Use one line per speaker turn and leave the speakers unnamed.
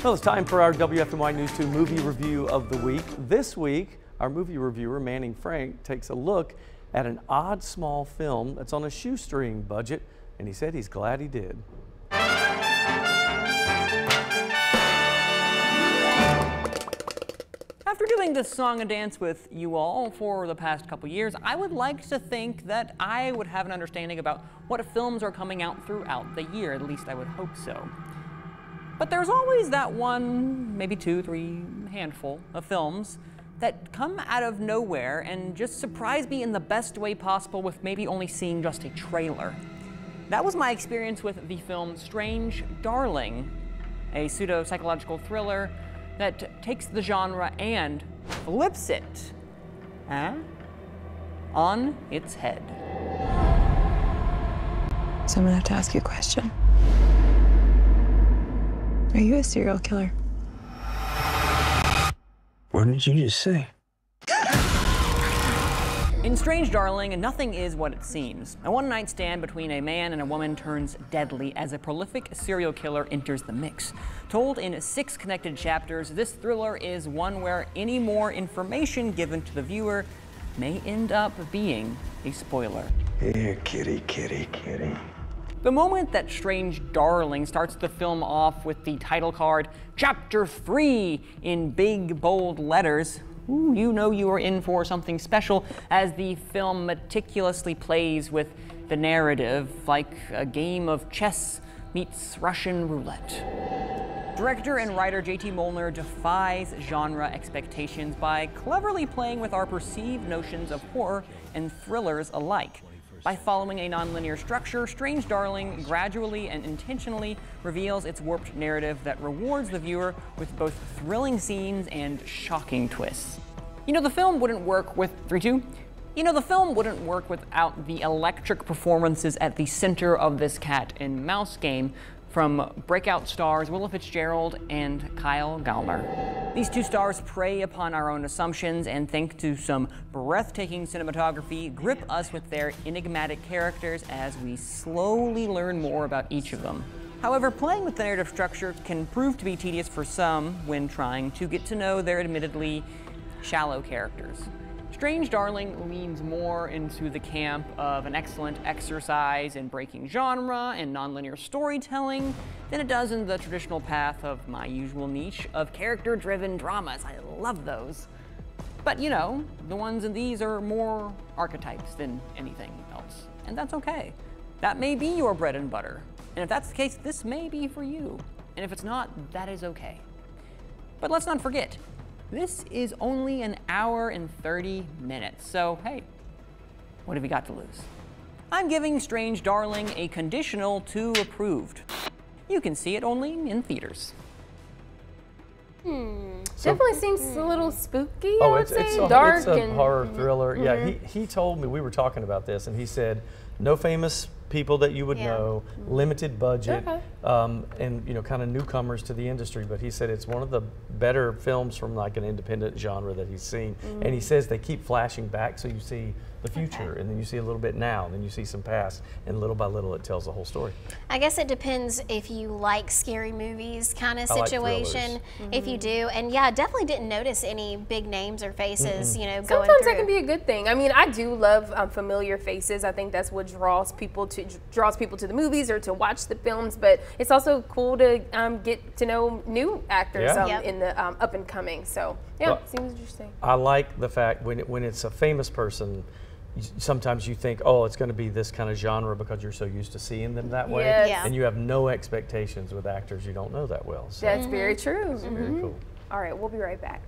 Well, it's time for our WFMY News 2 movie review of the week. This week, our movie reviewer, Manning Frank, takes a look at an odd small film that's on a shoestring budget, and he said he's glad he did.
After doing this song and dance with you all for the past couple years, I would like to think that I would have an understanding about what films are coming out throughout the year. At least I would hope so. But there's always that one, maybe two, three handful of films that come out of nowhere and just surprise me in the best way possible with maybe only seeing just a trailer. That was my experience with the film Strange Darling, a pseudo-psychological thriller that takes the genre and flips it on its head.
So I'm gonna have to ask you a question. Are you a serial killer?
What did you just say?
In Strange Darling, nothing is what it seems. A one-night stand between a man and a woman turns deadly as a prolific serial killer enters the mix. Told in 6 connected chapters, this thriller is one where any more information given to the viewer may end up being a spoiler.
Here, kitty, kitty, kitty.
The moment that Strange Darling starts the film off with the title card, Chapter 3, in big, bold letters, you know you are in for something special as the film meticulously plays with the narrative like a game of chess meets Russian roulette. Director and writer J.T. Molnar defies genre expectations by cleverly playing with our perceived notions of horror and thrillers alike. By following a nonlinear structure, Strange Darling gradually and intentionally reveals its warped narrative that rewards the viewer with both thrilling scenes and shocking twists. You know, the film wouldn't work with the film wouldn't work without the electric performances at the center of this cat and mouse game from breakout stars Willa Fitzgerald and Kyle Gallner. These two stars prey upon our own assumptions and, thanks to some breathtaking cinematography, grip us with their enigmatic characters as we slowly learn more about each of them. However, playing with the narrative structure can prove to be tedious for some when trying to get to know their admittedly shallow characters. Strange Darling leans more into the camp of an excellent exercise in breaking genre and nonlinear storytelling than it does in the traditional path of my usual niche of character-driven dramas. I love those. But you know, the ones in these are more archetypes than anything else, and that's okay. That may be your bread and butter, and if that's the case, this may be for you. And if it's not, that is okay. But let's not forget, this is only an hour and 30 minutes, so hey, what have we got to lose? I'm giving Strange Darling a conditional 2 approved. You can see it only in theaters.
Definitely seems a little spooky,
Oh,
I would
it's
say.
a
Dark
horror
and
thriller. Yeah, he told me, we were talking about this, and he said no famous people that you would know, limited budget, and you know, kind of newcomers to the industry. But he said it's one of the better films from like an independent genre that he's seen. And he says they keep flashing back, so you see the future, and then you see a little bit now, and then you see some past, and little by little it tells the whole story.
I guess it depends if you like scary movies kind of situation. If you do, and yeah, I definitely didn't notice any big names or faces, you know, going through.
Sometimes that can be a good thing. I mean, I do love familiar faces. I think that's what draws people to the movies or to watch the films. But it's also cool to get to know new actors in the up and coming. So yeah, well, seems interesting.
I like the fact when it's a famous person, sometimes you think, oh, it's going to be this kind of genre because you're so used to seeing them that way, and you have no expectations with actors you don't know that well. So
that's very true.
Very cool.
All right, we'll be right back.